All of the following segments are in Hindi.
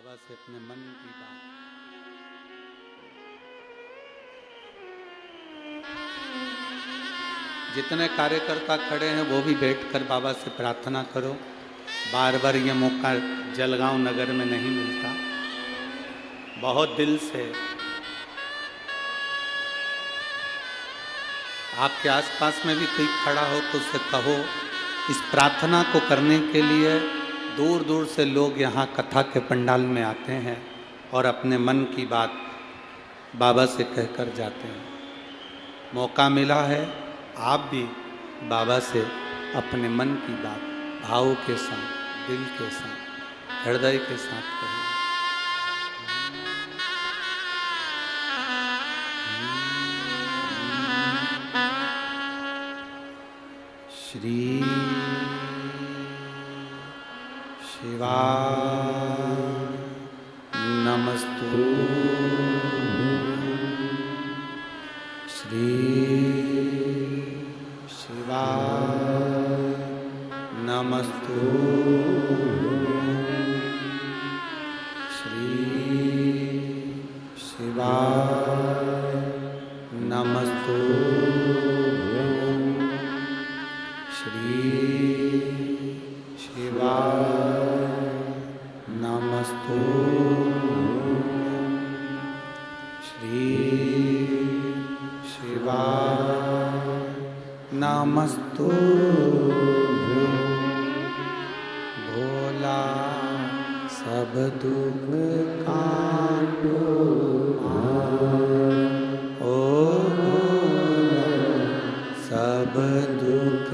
बाबा से अपने मन की बात। जितने कार्यकर्ता खड़े हैं वो भी बैठकर बाबा से प्रार्थना करो। बार बार ये मौका जलगांव नगर में नहीं मिलता। बहुत दिल से आपके आसपास में भी कोई खड़ा हो तो उसे कहो। इस प्रार्थना को करने के लिए दूर दूर से लोग यहाँ कथा के पंडाल में आते हैं और अपने मन की बात बाबा से कहकर जाते हैं। मौका मिला है, आप भी बाबा से अपने मन की बात भाव के साथ, दिल के साथ, हृदय के साथ कहें। श्री शिवाय नमस्तु। श्री शिवाय नमस्तु। श्री शिवाय नमस्तु। श्री शिवाय नमस्तु। श्री शिवाय नमस्तु। भोला सब दुख काटो ओ भोला सब दुख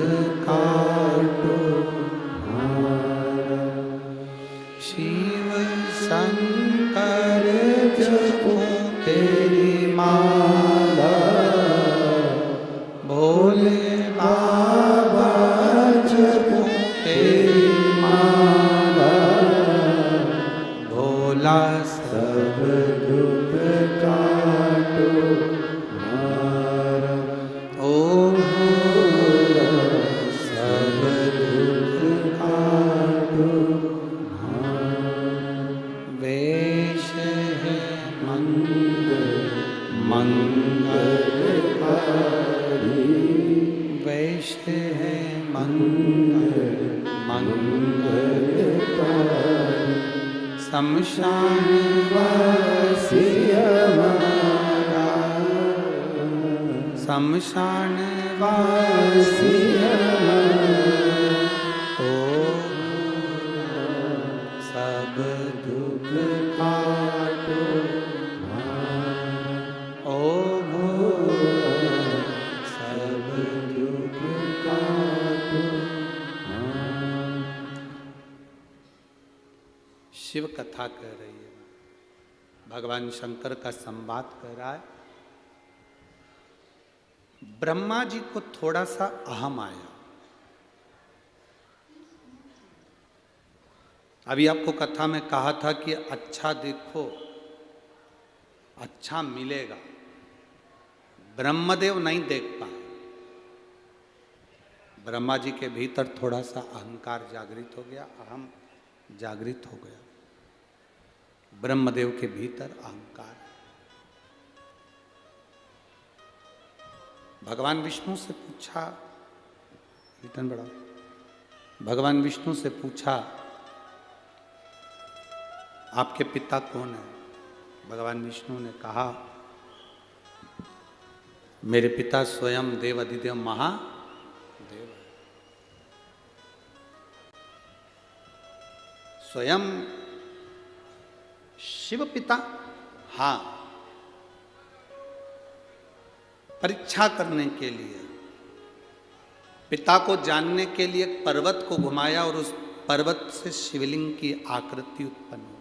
काटो। शिव शंकर जपो तेरी माला, भोले बाबा जपो तेरी माला। भोला सब दुख काटो ओ भोला सब दुख काटो। वेश है मंगलकारी, वेश है मंगलकारी। शमशान वासी हमारा, शमशान वासी ओ सब दुख काटो ओ सब दुख काटो। शिव कथा कह रही है, भगवान शंकर का संवाद कर रहा है। ब्रह्मा जी को थोड़ा सा अहम आया। अभी आपको कथा में कहा था कि अच्छा देखो अच्छा मिलेगा। ब्रह्मदेव नहीं देख पाए। ब्रह्मा जी के भीतर थोड़ा सा अहंकार जागृत हो गया, अहम जागृत हो गया। ब्रह्मदेव के भीतर अहंकार। भगवान विष्णु से पूछा, रिटर्न बढ़ाओ। भगवान विष्णु से पूछा आपके पिता कौन है? भगवान विष्णु ने कहा मेरे पिता स्वयं देव अधिदेव महादेव। स्वयं शिव पिता? हाँ, परीक्षा करने के लिए, पिता को जानने के लिए एक पर्वत को घुमाया और उस पर्वत से शिवलिंग की आकृति उत्पन्न हुई।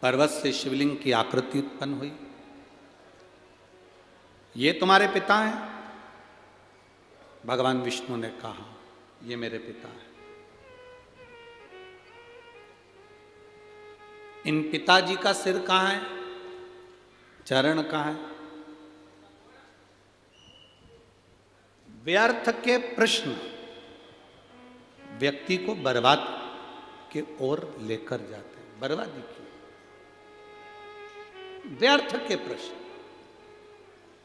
पर्वत से शिवलिंग की आकृति उत्पन्न हुई। ये तुम्हारे पिता हैं? भगवान विष्णु ने कहा ये मेरे पिता हैं। इन पिताजी का सिर कहाँ है? चरण कहाँ है? व्यर्थ के प्रश्न व्यक्ति को बर्बाद के ओर लेकर जाते हैं। बर्बादी की व्यर्थ के प्रश्न,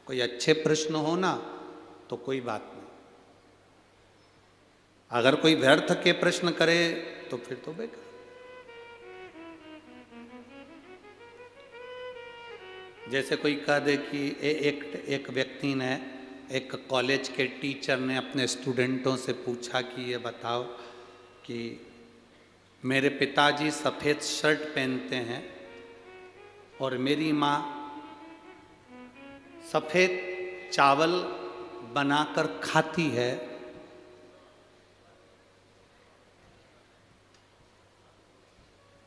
कोई अच्छे प्रश्न हो ना तो कोई बात नहीं, अगर कोई व्यर्थ के प्रश्न करे तो फिर तो बेकार। जैसे कोई कह दे कि एक व्यक्ति ने, एक कॉलेज के टीचर ने अपने स्टूडेंटों से पूछा कि ये बताओ कि मेरे पिताजी सफ़ेद शर्ट पहनते हैं और मेरी माँ सफ़ेद चावल बनाकर खाती है,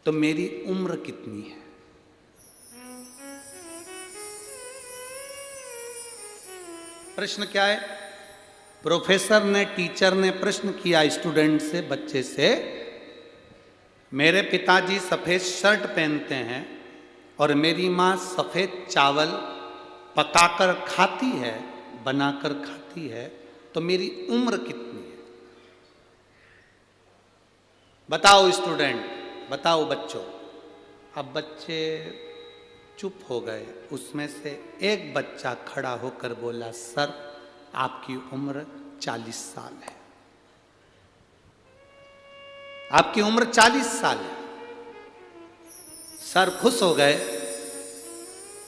तो मेरी उम्र कितनी है? प्रश्न क्या है? प्रोफेसर ने, टीचर ने प्रश्न किया स्टूडेंट से, बच्चे से, मेरे पिताजी सफ़ेद शर्ट पहनते हैं और मेरी माँ सफ़ेद चावल पकाकर खाती है, बनाकर खाती है, तो मेरी उम्र कितनी है? बताओ स्टूडेंट, बताओ बच्चों। अब बच्चे चुप हो गए। उसमें से एक बच्चा खड़ा होकर बोला, सर आपकी उम्र 40 साल है। आपकी उम्र 40 साल है। सर खुश हो गए,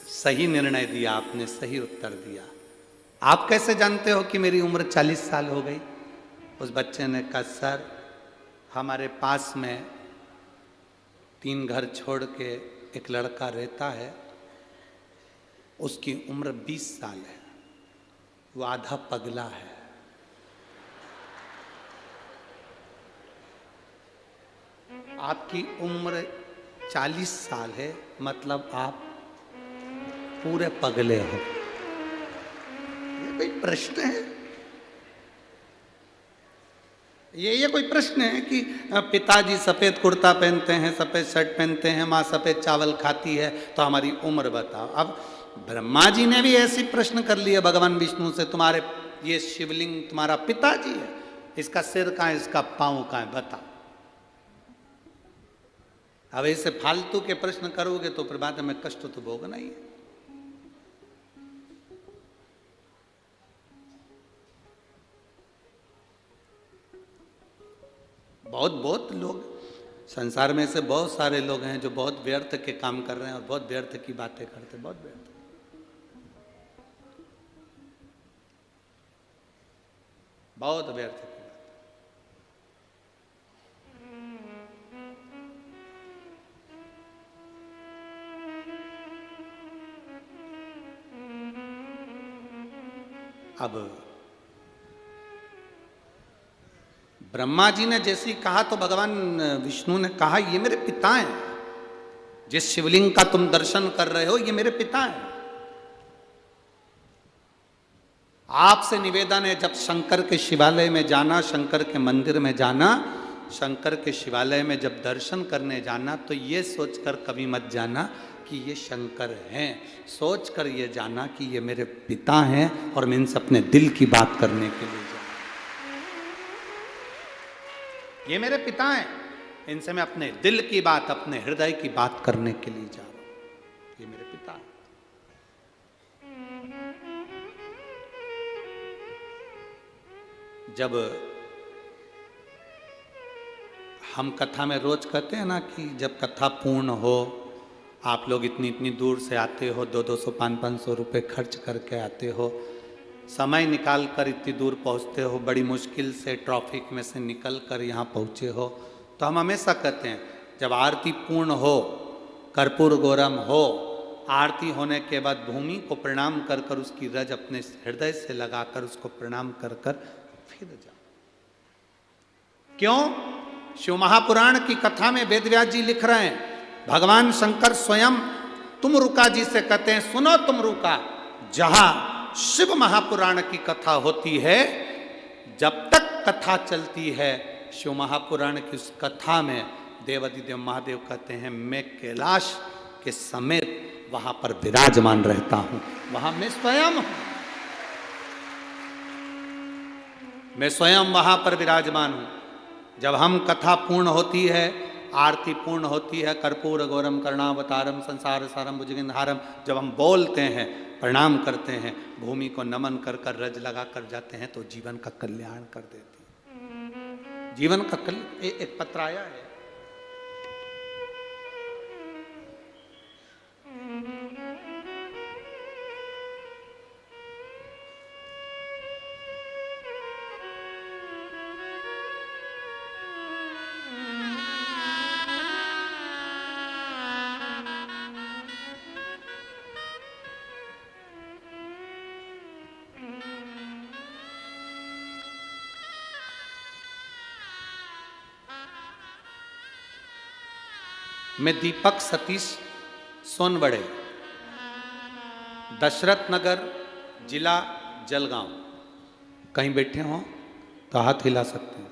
सही निर्णय दिया आपने, सही उत्तर दिया। आप कैसे जानते हो कि मेरी उम्र 40 साल हो गई? उस बच्चे ने कहा, सर हमारे पास में 3 घर छोड़ के एक लड़का रहता है, उसकी उम्र 20 साल है, वो आधा पगला है। आपकी उम्र 40 साल है, मतलब आप पूरे पगले हो। ये कोई प्रश्न है? ये कोई प्रश्न है कि पिताजी सफ़ेद कुर्ता पहनते हैं, सफ़ेद शर्ट पहनते हैं, माँ सफ़ेद चावल खाती है, तो हमारी उम्र बताओ। अब ब्रह्मा जी ने भी ऐसी प्रश्न कर लिया भगवान विष्णु से, तुम्हारे ये शिवलिंग तुम्हारा पिताजी है, इसका सिर कहाँ है, इसका पाँव कहाँ है, बताओ। अब ऐसे फालतू के प्रश्न करोगे तो फिर बाद में कष्ट तो भोगना ही है। बहुत लोग संसार में से, बहुत सारे लोग हैं जो बहुत व्यर्थ के काम कर रहे हैं और बहुत व्यर्थ की बातें करते हैं, बहुत व्यर्थ। बहुत व्यर्थ की बात। अब ब्रह्मा जी ने जैसे ही कहा तो भगवान विष्णु ने कहा, ये मेरे पिता हैं, जिस शिवलिंग का तुम दर्शन कर रहे हो ये मेरे पिता हैं। आपसे निवेदन है, जब शंकर के शिवालय में जाना, शंकर के मंदिर में जाना, शंकर के शिवालय में जब दर्शन करने जाना, तो ये सोचकर कभी मत जाना कि ये शंकर हैं, सोचकर ये जाना कि ये मेरे पिता हैं और मैं इनसे अपने दिल की बात करने के लिए जा, ये मेरे पिता हैं, इनसे मैं अपने दिल की बात, अपने हृदय की बात करने के लिए जा रहा हूं, ये मेरे पिता हैं। जब हम कथा में रोज कहते हैं ना कि जब कथा पूर्ण हो, आप लोग इतनी दूर से आते हो, 200 500 रुपये खर्च करके आते हो, समय निकाल कर इतनी दूर पहुंचते हो, बड़ी मुश्किल से ट्रैफिक में से निकल कर यहाँ पहुँचे हो, तो हम हमेशा कहते हैं जब आरती पूर्ण हो, कर्पूर गौरम हो, आरती होने के बाद भूमि को प्रणाम कर कर उसकी रज अपने हृदय से लगाकर उसको प्रणाम कर कर फिर जाओ। क्यों? शिव महापुराण की कथा में वेदव्यास जी लिख रहे हैं, भगवान शंकर स्वयं तुमरुका जी से कहते हैं, सुनो तुमरुका, जहां शिव महापुराण की कथा होती है, जब तक कथा चलती है शिव महापुराण की उस कथा में देवादिदेव महादेव कहते हैं, मैं कैलाश के समेत वहां पर विराजमान रहता हूं, वहां मैं स्वयं हूं। मैं स्वयं वहाँ पर विराजमान हूँ। जब हम कथा पूर्ण होती है, आरती पूर्ण होती है, कर्पूर गौरम करुणावतारम संसार सारम भुजगेंद्रहारम, जब हम बोलते हैं, प्रणाम करते हैं, भूमि को नमन कर कर रज लगा कर जाते हैं, तो जीवन का कल्याण कर देती है। जीवन का एक पत्र आया है, मैं दीपक सतीश सोनबड़े, दशरथ नगर, जिला जलगांव। कहीं बैठे हों तो हाथ हिला सकते हैं,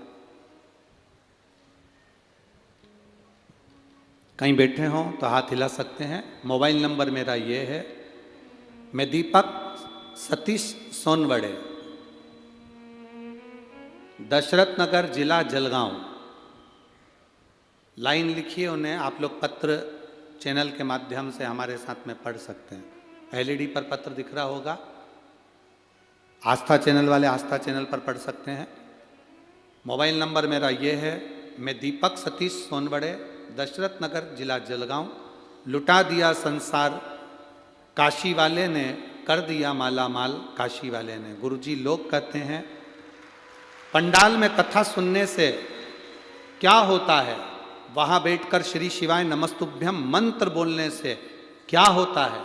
कहीं बैठे हों तो हाथ हिला सकते हैं। मोबाइल नंबर मेरा ये है, मैं दीपक सतीश सोनबड़े, दशरथ नगर, जिला जलगांव। लाइन लिखिए उन्हें, आप लोग पत्र चैनल के माध्यम से हमारे साथ में पढ़ सकते हैं। एलईडी पर पत्र दिख रहा होगा, आस्था चैनल वाले आस्था चैनल पर पढ़ सकते हैं। मोबाइल नंबर मेरा ये है, मैं दीपक सतीश सोनबड़े, दशरथ नगर, जिला जलगांव। लुटा दिया संसार काशी वाले ने, कर दिया माला माल काशी वाले ने। गुरुजी लोग कहते हैं पंडाल में कथा सुनने से क्या होता है, वहाँ बैठकर श्री शिवाय नमस्तुभ्यम मंत्र बोलने से क्या होता है,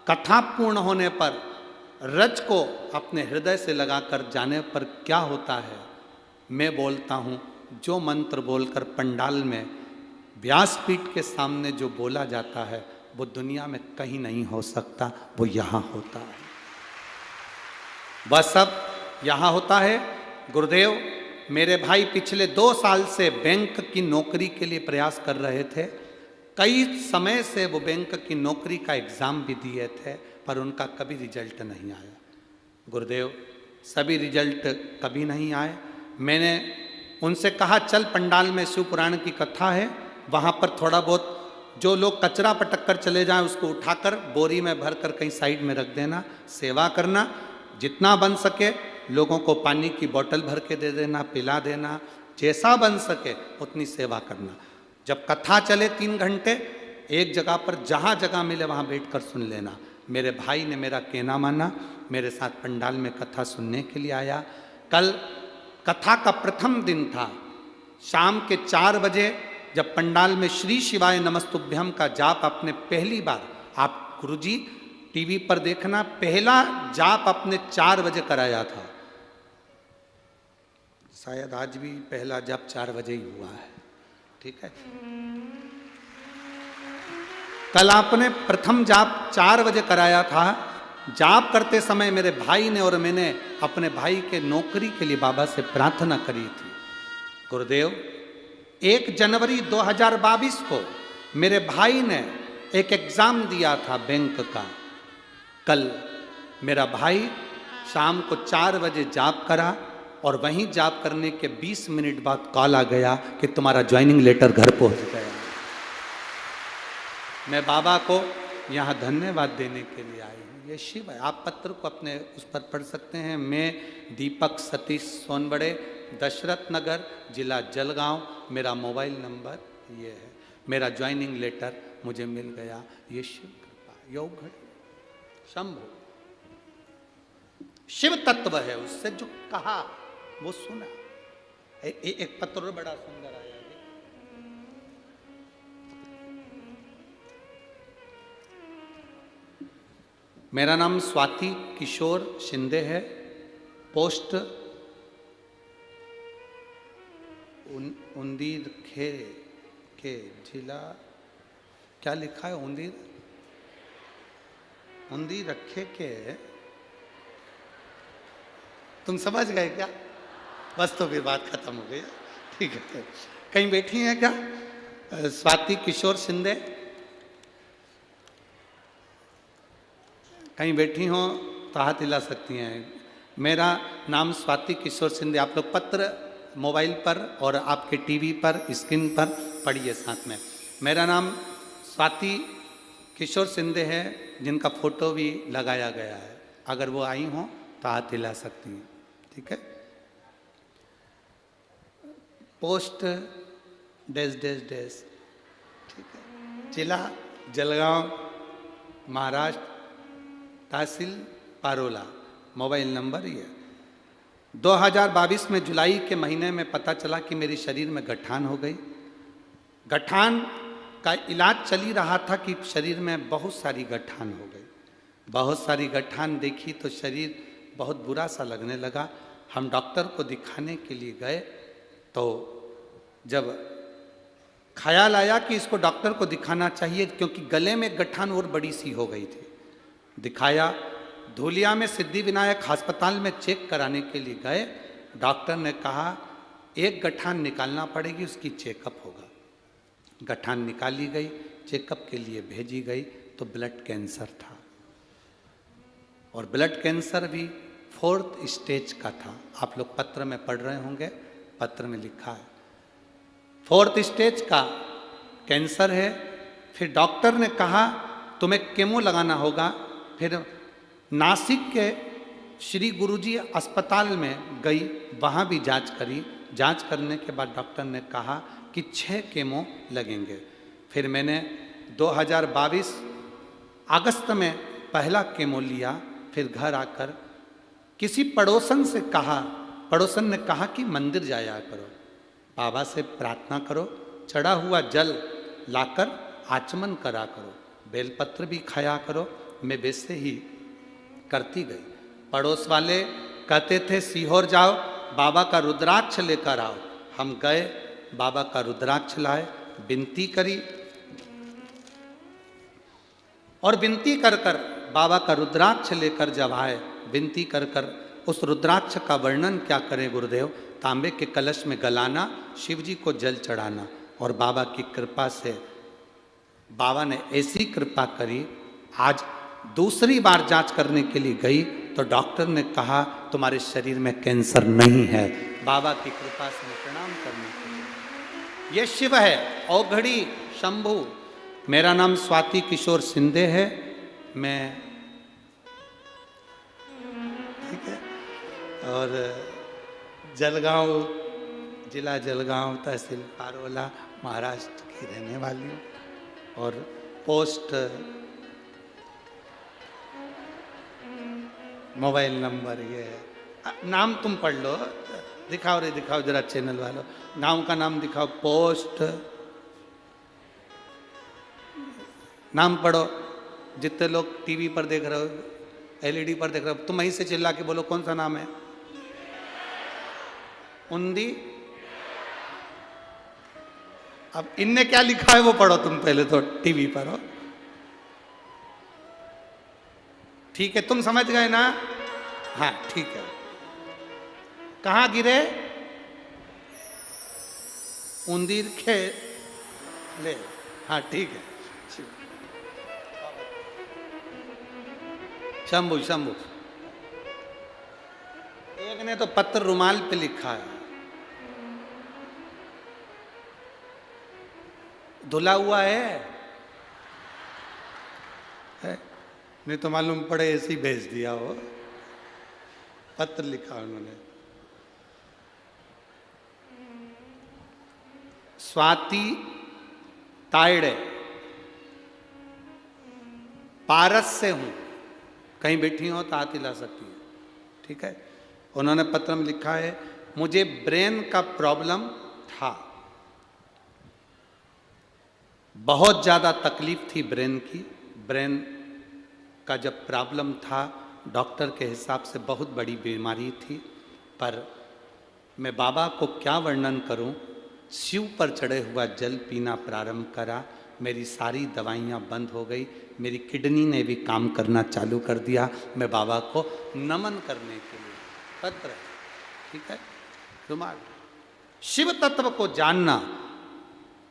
कथा पूर्ण होने पर रज को अपने हृदय से लगाकर जाने पर क्या होता है। मैं बोलता हूँ, जो मंत्र बोलकर पंडाल में व्यासपीठ के सामने जो बोला जाता है, वो दुनिया में कहीं नहीं हो सकता, वो यहाँ होता है। वह सब यहाँ होता है। गुरुदेव, मेरे भाई पिछले 2 साल से बैंक की नौकरी के लिए प्रयास कर रहे थे। कई समय से वो बैंक की नौकरी का एग्ज़ाम भी दिए थे, पर उनका कभी रिजल्ट नहीं आया। गुरुदेव, सभी रिजल्ट कभी नहीं आए। मैंने उनसे कहा, चल पंडाल में शिव पुराण की कथा है, वहाँ पर थोड़ा बहुत जो लोग कचरा पटक कर चले जाएं उसको उठाकर बोरी में भर कर कहीं साइड में रख देना, सेवा करना, जितना बन सके लोगों को पानी की बोतल भर के दे देना, पिला देना, जैसा बन सके उतनी सेवा करना। जब कथा चले 3 घंटे, एक जगह पर जहाँ जगह मिले वहाँ बैठकर सुन लेना। मेरे भाई ने मेरा कहना माना, मेरे साथ पंडाल में कथा सुनने के लिए आया। कल कथा का प्रथम दिन था। शाम के 4 बजे जब पंडाल में श्री शिवाय नमस्तुभ्यम का जाप आपने पहली बार, आप गुरुजी टीवी पर देखना, पहला जाप आपने 4 बजे कराया था। शायद आज भी पहला जाप 4 बजे ही हुआ है, ठीक है। कल आपने प्रथम जाप 4 बजे कराया था। जाप करते समय मेरे भाई ने और मैंने अपने भाई के नौकरी के लिए बाबा से प्रार्थना करी थी। गुरुदेव, 1 जनवरी 2022 को मेरे भाई ने एक एग्ज़ाम दिया था बैंक का। कल मेरा भाई शाम को 4 बजे जाप करा और वहीं जाप करने के 20 मिनट बाद कॉल आ गया कि तुम्हारा ज्वाइनिंग लेटर घर पहुंच गया। मैं बाबा को यहाँ धन्यवाद देने के लिए आई हूँ। ये शिव है। आप पत्र को अपने उस पर पढ़ सकते हैं। मैं दीपक सतीश सोनबड़े, दशरथ नगर, जिला जलगांव। मेरा मोबाइल नंबर ये है। मेरा ज्वाइनिंग लेटर मुझे मिल गया। ये शिव कृपा, योग घड़ी, शंभु शिव तत्व है। उससे जो कहा वो सुना। एक पत्र बड़ा सुंदर आया। मेरा नाम स्वाति किशोर शिंदे है। पोस्ट उंदीर के जिला, क्या लिखा है? उंदीर रखे के। तुम समझ गए क्या? बस तो फिर बात खत्म हो गई। ठीक है। कहीं बैठी हैं क्या स्वाति किशोर शिंदे? कहीं बैठी हो तो हाथ हिला सकती हैं। मेरा नाम स्वाति किशोर सिंधे। आप लोग पत्र मोबाइल पर और आपके टीवी पर स्क्रीन पर पढ़िए साथ में। मेरा नाम स्वाति किशोर सिंधे है, जिनका फोटो भी लगाया गया है। अगर वो आई हों तो हाथ हिला सकती हैं, ठीक है। पोस्ट डैश डैश डैश, ठीक है। जिला जलगांव महाराष्ट्र, तहसील पारोला, मोबाइल नंबर ये। 2022 में जुलाई के महीने में पता चला कि मेरे शरीर में गठान हो गई। गठान का इलाज चल ही रहा था कि शरीर में बहुत सारी गठान हो गई। बहुत सारी गठान देखी तो शरीर बहुत बुरा सा लगने लगा। हम डॉक्टर को दिखाने के लिए गए तो जब ख्याल आया कि इसको डॉक्टर को दिखाना चाहिए, क्योंकि गले में गठान और बड़ी सी हो गई थी। दिखाया, धूलिया में सिद्धि विनायक अस्पताल में चेक कराने के लिए गए। डॉक्टर ने कहा एक गठान निकालना पड़ेगी, उसकी चेकअप होगा। गठान निकाली गई, चेकअप के लिए भेजी गई तो ब्लड कैंसर था, और ब्लड कैंसर भी 4th स्टेज का था। आप लोग पत्र में पढ़ रहे होंगे, पत्र में लिखा है 4th स्टेज का कैंसर है। फिर डॉक्टर ने कहा तुम्हें केमो लगाना होगा। फिर नासिक के श्री गुरुजी अस्पताल में गई, वहाँ भी जांच करी। जांच करने के बाद डॉक्टर ने कहा कि 6 केमो लगेंगे। फिर मैंने 2022 अगस्त में पहला केमो लिया। फिर घर आकर किसी पड़ोसन से कहा, पड़ोसन ने कहा कि मंदिर जाया करो, बाबा से प्रार्थना करो, चढ़ा हुआ जल लाकर आचमन करा करो, बेलपत्र भी खाया करो। मैं वैसे ही करती गई। पड़ोस वाले कहते थे सीहोर जाओ, बाबा का रुद्राक्ष लेकर आओ। हम गए, बाबा का रुद्राक्ष लाए, विनती करी, और विनती कर कर बाबा का रुद्राक्ष लेकर जब आए, विनती कर कर उस रुद्राक्ष का वर्णन क्या करें गुरुदेव। तांबे के कलश में गलाना, शिव जी को जल चढ़ाना, और बाबा की कृपा से बाबा ने ऐसी कृपा करी। आज दूसरी बार जांच करने के लिए गई तो डॉक्टर ने कहा तुम्हारे शरीर में कैंसर नहीं है। बाबा की कृपा से प्रणाम करने के लिए। ये शिव है, औघड़ी शंभु। मेरा नाम स्वाति किशोर सिंधे है। मैं ठीक है, और जलगांव, जिला जलगांव, तहसील पारोला, महाराष्ट्र की रहने वाली हूँ। और पोस्ट मोबाइल नंबर ये है। नाम तुम पढ़ लो, दिखाओ रे दिखाओ जरा चैनल वालों, गांव का नाम दिखाओ। पोस्ट नाम पढ़ो। जितने लोग टीवी पर देख रहे हो, एलईडी पर देख रहे हो, तुम वहीं से चिल्ला के बोलो कौन सा नाम है। उन्दी। अब इनने क्या लिखा है वो पढ़ो तुम पहले, तो टीवी पर हो। ठीक है, तुम समझ गए ना। हाँ ठीक है। कहाँ गिरे? उंदीर खे ले। हाँ ठीक है। शंभु शंभु। एक ने तो पत्र रुमाल पे लिखा है, धुला हुआ है नहीं तो मालूम पड़े ऐसे ही भेज दिया हो। पत्र लिखा उन्होंने। स्वाति तायड़े, पारस से हूं। कहीं बैठी हो तो हाथ हिला सकती है, ठीक है। उन्होंने पत्र में लिखा है मुझे ब्रेन का प्रॉब्लम था, बहुत ज़्यादा तकलीफ थी ब्रेन की। ब्रेन का जब प्रॉब्लम था, डॉक्टर के हिसाब से बहुत बड़ी बीमारी थी, पर मैं बाबा को क्या वर्णन करूं। शिव पर चढ़े हुआ जल पीना प्रारंभ करा, मेरी सारी दवाइयाँ बंद हो गई, मेरी किडनी ने भी काम करना चालू कर दिया। मैं बाबा को नमन करने के लिए पत्र, ठीक है। रुमाल। शिव तत्व को जानना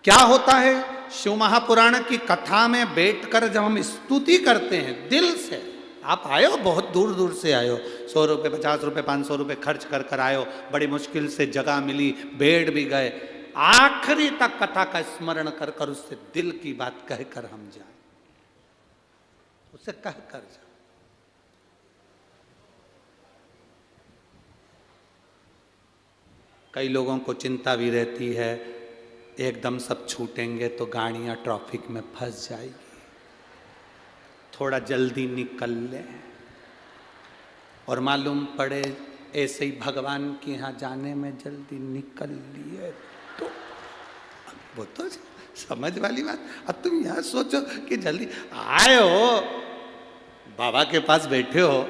क्या होता है। शिव महापुराण की कथा में बैठकर जब हम स्तुति करते हैं दिल से, आप आए हो, बहुत दूर दूर से आए हो, 100 रुपये 50 रुपये 500 रुपये खर्च कर कर आए हो, बड़ी मुश्किल से जगह मिली, बेड भी गए, आखिरी तक कथा का स्मरण कर कर उससे दिल की बात कह कर हम जाए, उससे कह कर जाए। कई लोगों को चिंता भी रहती है, एकदम सब छूटेंगे तो गाड़ियां ट्रैफिक में फंस जाएगी, थोड़ा जल्दी निकल ले, और मालूम पड़े ऐसे ही भगवान के यहाँ जाने में जल्दी निकल लिए तो वो तो समझ वाली बात। अब तुम यहाँ सोचो कि जल्दी आए हो, बाबा के पास बैठे हो,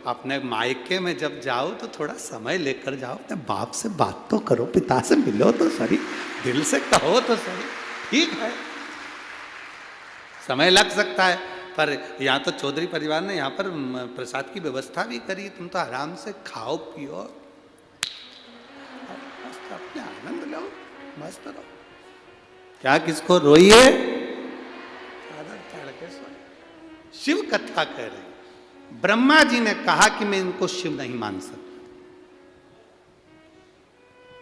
अपने मायके में जब जाओ तो थोड़ा समय लेकर जाओ, अपने बाप से बात तो करो, पिता से मिलो तो सही, दिल से कहो तो सही। ठीक है, समय लग सकता है, पर यहाँ तो चौधरी परिवार ने यहाँ पर प्रसाद की व्यवस्था भी करी, तुम तो आराम से खाओ पियो, मस्त अपने आनंद लो, मस्त रहो। क्या किसको रोइए, शिव कथा कह रहे, ब्रह्मा जी ने कहा कि मैं इनको शिव नहीं मान सकता,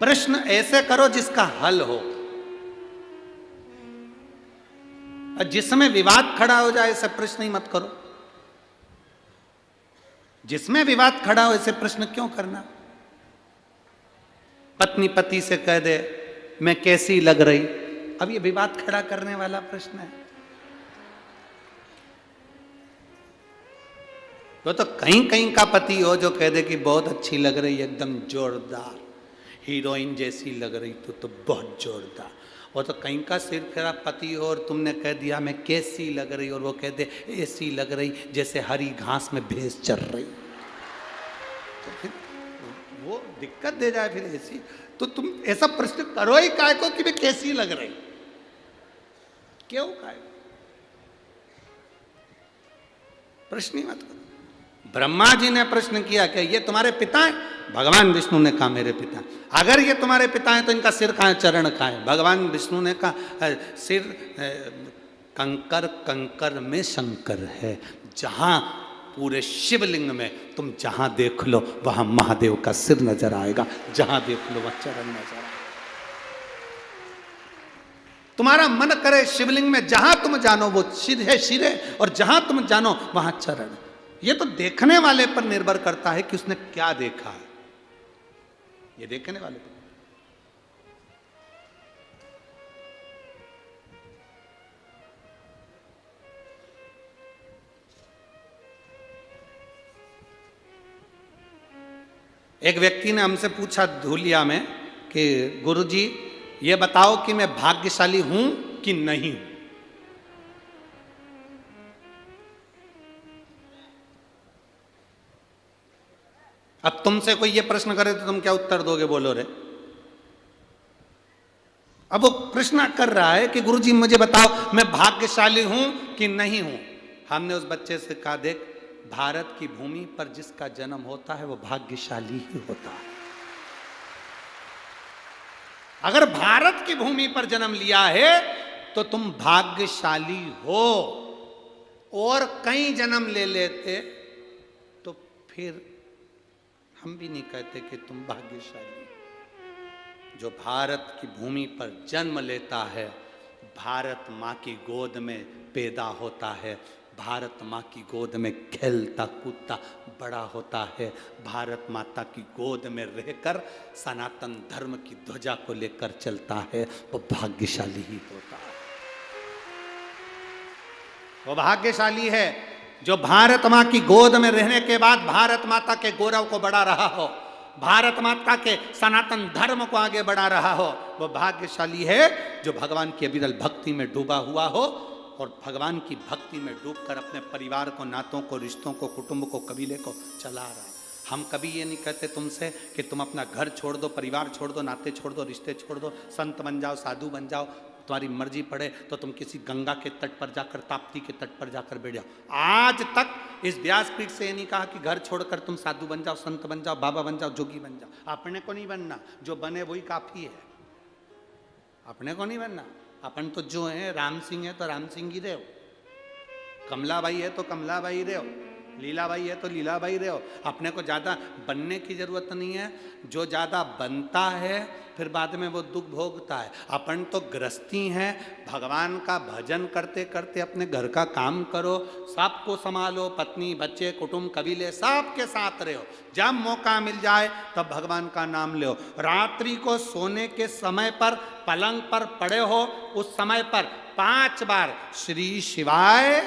प्रश्न ऐसे करो जिसका हल हो, जिसमें विवाद खड़ा हो जाए ऐसे प्रश्न ही मत करो, जिसमें विवाद खड़ा हो ऐसे प्रश्न क्यों करना। पत्नी पति से कह दे मैं कैसी लग रही, अब ये विवाद खड़ा करने वाला प्रश्न है। तो कहीं कहीं का पति हो जो कह दे कि बहुत अच्छी लग रही, एकदम जोरदार हीरोइन जैसी लग रही, तो बहुत जोरदार। और तो कहीं का सिर तेरा पति हो और तुमने कह दिया मैं कैसी लग रही, और वो कह दे ऐसी लग रही जैसे हरी घास में भैंस चर रही, तो फिर वो दिक्कत दे जाए। फिर ऐसी तो तुम ऐसा प्रश्न करो ही काय को कि मैं कैसी लग रही, क्यों काय प्रश्न ही मत करो। ब्रह्मा जी ने प्रश्न किया कि ये तुम्हारे पिता हैं, भगवान विष्णु ने कहा मेरे पिता। अगर ये तुम्हारे पिता हैं तो इनका सिर कहाँ है, चरण कहाँ है? भगवान विष्णु ने कहा सिर कंकर कंकर में शंकर है, जहां पूरे शिवलिंग में तुम जहां देख लो वहां महादेव का सिर नजर आएगा, जहां देख लो वह चरण नजर आएगा। तुम्हारा मन करे शिवलिंग में जहां तुम जानो वो शिर है, और जहां तुम जानो वहां चरण। ये तो देखने वाले पर निर्भर करता है कि उसने क्या देखा है, ये देखने वाले पर। एक व्यक्ति ने हमसे पूछा धूलिया में कि गुरुजी ये बताओ कि मैं भाग्यशाली हूं कि नहीं हूं। अब तुमसे कोई ये प्रश्न करे तो तुम क्या उत्तर दोगे, बोलो रे। अब वो प्रश्न कर रहा है कि गुरुजी मुझे बताओ मैं भाग्यशाली हूं कि नहीं हूं। हमने उस बच्चे से कहा देख, भारत की भूमि पर जिसका जन्म होता है वो भाग्यशाली ही होता है। अगर भारत की भूमि पर जन्म लिया है तो तुम भाग्यशाली हो, और कहीं जन्म ले लेते तो फिर हम भी नहीं कहते कि तुम भाग्यशाली। जो भारत की भूमि पर जन्म लेता है, भारत माँ की गोद में पैदा होता है, भारत माँ की गोद में खेलता कूदता बड़ा होता है, भारत माता की गोद में रहकर सनातन धर्म की ध्वजा को लेकर चलता है, वो भाग्यशाली ही होता है। वो भाग्यशाली है जो भारत माँ की गोद में रहने के बाद भारत माता के गौरव को बढ़ा रहा हो, भारत माता के सनातन धर्म को आगे बढ़ा रहा हो। वो भाग्यशाली है जो भगवान की अविरल भक्ति में डूबा हुआ हो, और भगवान की भक्ति में डूबकर अपने परिवार को, नातों को, रिश्तों को, कुटुंब को, कबीले को चला रहा है। हम कभी ये नहीं कहते तुमसे कि तुम अपना घर छोड़ दो, परिवार छोड़ दो, नाते छोड़ दो, रिश्ते छोड़ दो, संत बन जाओ, साधु बन जाओ, तुम्हारी मर्जी पड़े तो तुम किसी गंगा के तट पर जाकर, ताप्ती के तट पर जाकर बैठ जाओ। आज तक इस व्यासपीठ से ये नहीं कहा कि घर छोड़कर तुम साधु बन जाओ, संत बन जाओ, बाबा बन जाओ, जोगी बन जाओ। अपने को नहीं बनना, जो बने वही काफी है। अपने को नहीं बनना, अपन तो जो है, राम सिंह है तो राम सिंह ही रहो, कमलाबाई है तो कमलाबाई रहो, लीलाबाई है तो लीलाबाई रहो, अपने को ज़्यादा बनने की जरूरत नहीं है। जो ज़्यादा बनता है फिर बाद में वो दुख भोगता है। अपन तो गृहस्थी हैं, भगवान का भजन करते करते अपने घर का काम करो, सबको संभालो, पत्नी बच्चे कुटुंब कबीले सबके साथ रहो। जब मौका मिल जाए तब भगवान का नाम लो। रात्रि को सोने के समय पर पलंग पर पड़े हो, उस समय पर 5 बार श्री शिवाय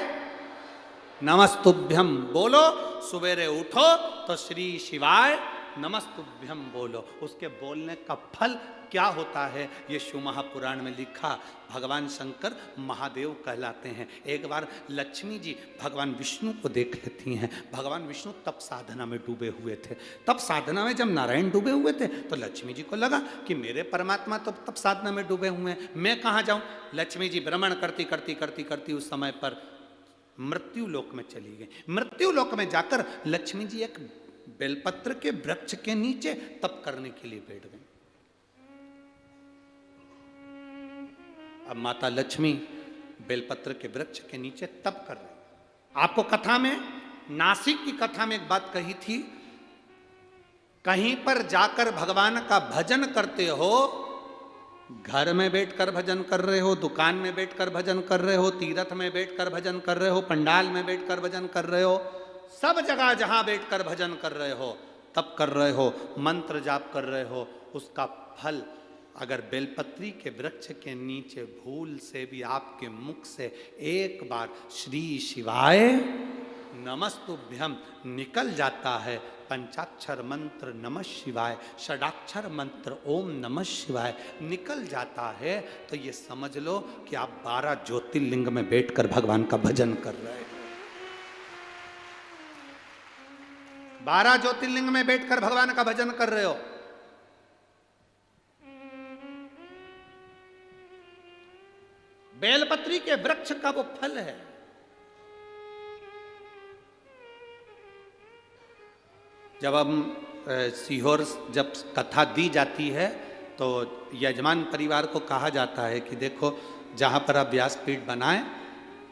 नमस्तुभ्यम बोलो। सवेरे उठो तो श्री शिवाय नमस्तुभ्यम बोलो। उसके बोलने का फल क्या होता है ये शिव महापुराण में लिखा। भगवान शंकर महादेव कहलाते हैं। एक बार लक्ष्मी जी भगवान विष्णु को देख लेती हैं। भगवान विष्णु तप साधना में डूबे हुए थे। तप साधना में जब नारायण डूबे हुए थे तो लक्ष्मी जी को लगा कि मेरे परमात्मा तो तप साधना में डूबे हुए हैं, मैं कहाँ जाऊँ। लक्ष्मी जी भ्रमण करती करती करती करती उस समय पर मृत्यु लोक में चली गई। मृत्यु लोक में जाकर लक्ष्मी जी एक बेलपत्र के वृक्ष के नीचे तप करने के लिए बैठ गई। अब माता लक्ष्मी बेलपत्र के वृक्ष के नीचे तप कर रही। आपको कथा में, नासिक की कथा में एक बात कही थी, कहीं पर जाकर भगवान का भजन करते हो, घर में बैठकर भजन कर रहे हो, दुकान में बैठकर भजन कर रहे हो, तीर्थ में बैठकर भजन कर रहे हो, पंडाल में बैठकर भजन कर रहे हो, सब जगह जहां बैठकर भजन कर रहे हो, तप कर रहे हो, मंत्र जाप कर रहे हो, उसका फल अगर बेलपत्री के वृक्ष के नीचे भूल से भी आपके मुख से एक बार श्री शिवाय नमस्तुभ्यम निकल जाता है, पंचाक्षर मंत्र नमः शिवाय, षडाक्षर मंत्र ओम नमः शिवाय निकल जाता है, तो ये समझ लो कि आप 12 ज्योतिर्लिंग में बैठकर भगवान का भजन कर रहे हो। 12 ज्योतिर्लिंग में बैठकर भगवान का भजन कर रहे हो। बेलपत्री के वृक्ष का वो फल है। जब हम सीहोर जब कथा दी जाती है तो यजमान परिवार को कहा जाता है कि देखो जहाँ पर आप व्यासपीठ बनाएं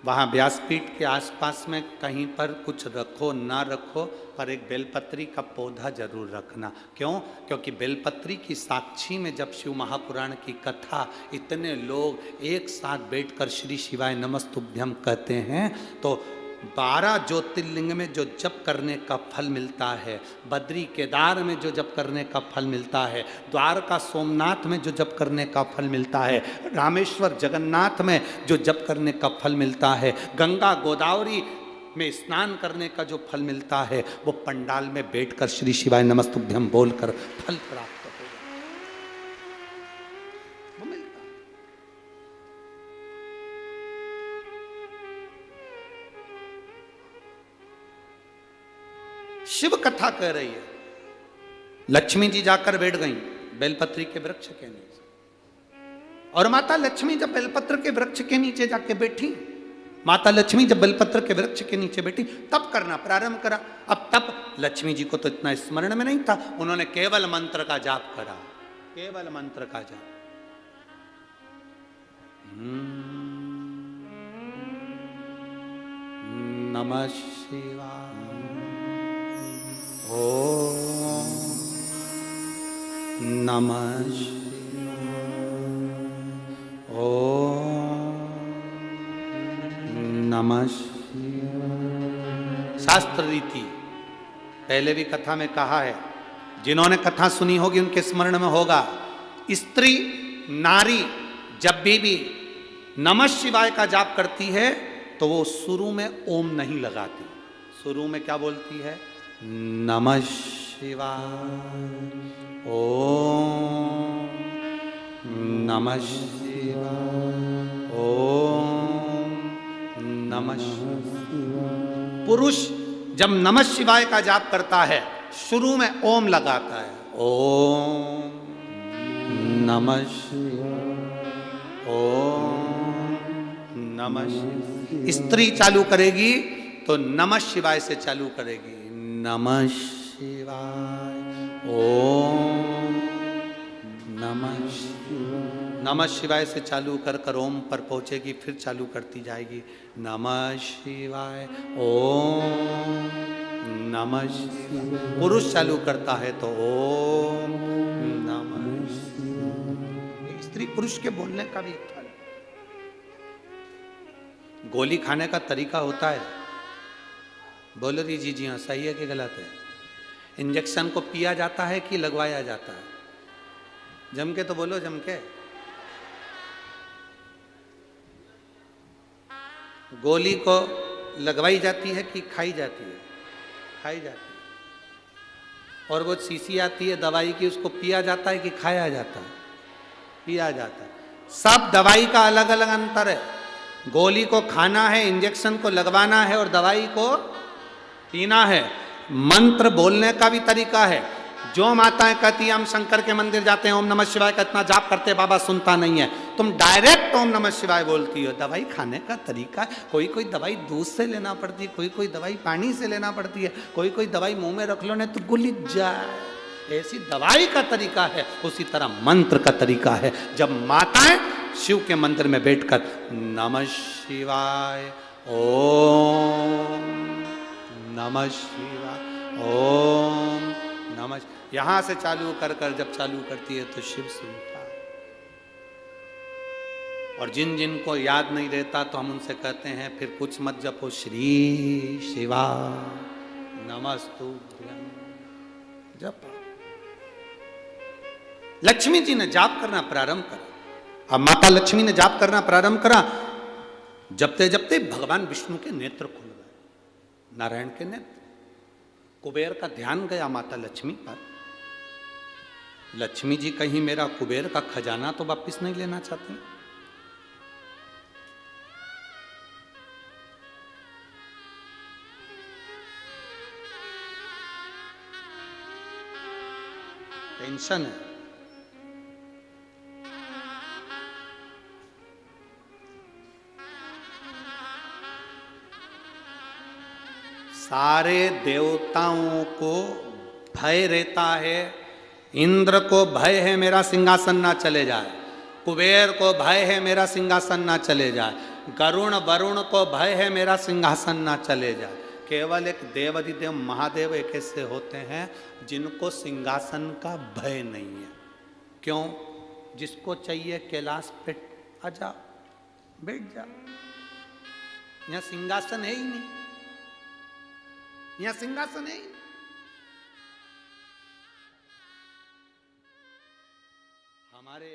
वहाँ व्यासपीठ के आसपास में कहीं पर कुछ रखो ना रखो, पर एक बेलपत्री का पौधा जरूर रखना। क्यों? क्योंकि बेलपत्री की साक्षी में जब शिव महापुराण की कथा इतने लोग एक साथ बैठकर श्री शिवाय नमस्तुभ्यम कहते हैं तो 12 ज्योतिर्लिंग में जो जप करने का फल मिलता है, बद्री केदार में जो जप करने का फल मिलता है, द्वारका सोमनाथ में जो जप करने का फल मिलता है, रामेश्वर जगन्नाथ में जो जप करने का फल मिलता है, गंगा गोदावरी में स्नान करने का जो फल मिलता है, वो पंडाल में बैठकर श्री शिवाय नमस्तुभ्यम बोलकर फल प्राप्त शिव कथा कह रही है। लक्ष्मी जी जाकर बैठ गईं बेलपत्री के वृक्ष के नीचे, और माता लक्ष्मी जब बेलपत्र के वृक्ष के नीचे जाके बैठी, माता लक्ष्मी जब बेलपत्र के वृक्ष के नीचे बैठी तप करना प्रारंभ करा। अब तप लक्ष्मी जी को तो इतना स्मरण में नहीं था, उन्होंने केवल मंत्र का जाप करा, केवल मंत्र का जाप। नमः शिवाय ओम नमः शिवाय ओम नमः शिवाय। शास्त्र रीति पहले भी कथा में कहा है, जिन्होंने कथा सुनी होगी उनके स्मरण में होगा, स्त्री नारी जब भी नमः शिवाय का जाप करती है तो वो शुरू में ओम नहीं लगाती, शुरू में क्या बोलती है? नमः शिवाय ओम नमः शिवाय ओम नमः शिवाय। पुरुष जब नमः शिवाय का जाप करता है शुरू में ओम लगाता है, ओम नमः शिवाय ओम नमः शिवाय। स्त्री चालू करेगी तो नमः शिवाय से चालू करेगी, नमः शिवाय ओम नमः शिवाय नमः शिवाय से चालू कर कर ओम पर पहुंचेगी, फिर चालू करती जाएगी नमः शिवाय ओम नमः शिवाय। पुरुष चालू करता है तो ओम नमः शिवाय। स्त्री पुरुष के बोलने का भी था। गोली खाने का तरीका होता है, बोलो जी जी हाँ सही है कि गलत है? इंजेक्शन को पिया जाता है कि लगवाया जाता है? जम के तो बोलो, जम के। गोली को लगवाई जाती है कि खाई जाती है? खाई जाती है। और वो शीशी आती है दवाई की, उसको पिया जाता है कि खाया जाता है? पिया जाता है। सब दवाई का अलग अलग अंतर है। गोली को खाना है, इंजेक्शन को लगवाना है और दवाई को पीना है। मंत्र बोलने का भी तरीका है। जो माताएं कहती हैं हम शंकर के मंदिर जाते हैं, ओम नमः शिवाय का इतना जाप करते, बाबा सुनता नहीं है, तुम डायरेक्ट ओम नमः शिवाय बोलती हो। दवाई खाने का तरीका, कोई कोई दवाई दूध से लेना पड़ती है, कोई कोई दवाई पानी से लेना पड़ती है, कोई कोई दवाई मुंह में रख लो नहीं तो गुलिच जाए। ऐसी दवाई का तरीका है, उसी तरह मंत्र का तरीका है। जब माताएं शिव के मंदिर में बैठकर नमः शिवाय ओम नमः शिवाय ओम नमः, यहां से चालू कर कर जब चालू करती है तो शिव सुनता है। और जिन जिन को याद नहीं रहता तो हम उनसे कहते हैं फिर कुछ मत जपो, श्री शिवा नमस्तुभ्यं जप। लक्ष्मी जी ने जाप करना प्रारंभ करा। अब माता लक्ष्मी ने जाप करना प्रारंभ करा। जपते जपते भगवान विष्णु के नेत्र खुल गए, नारायण के नेत्र। कुबेर का ध्यान गया माता लक्ष्मी पर। लक्ष्मी जी कहीं मेरा कुबेर का खजाना तो वापस नहीं लेना चाहती? टेंशन है। सारे देवताओं को भय रहता है। इंद्र को भय है मेरा सिंहासन ना चले जाए, कुबेर को भय है मेरा सिंहासन ना चले जाए, गरुण वरुण को भय है मेरा सिंहासन ना चले जाए। केवल एक देवाधिदेव महादेव एक ऐसे होते हैं जिनको सिंहासन का भय नहीं है। क्यों? जिसको चाहिए कैलाश पे आ जाओ, बैठ जाओ। यहाँ सिंहासन है ही नहीं, यहाँ सिंहासन है ही नहीं। हमारे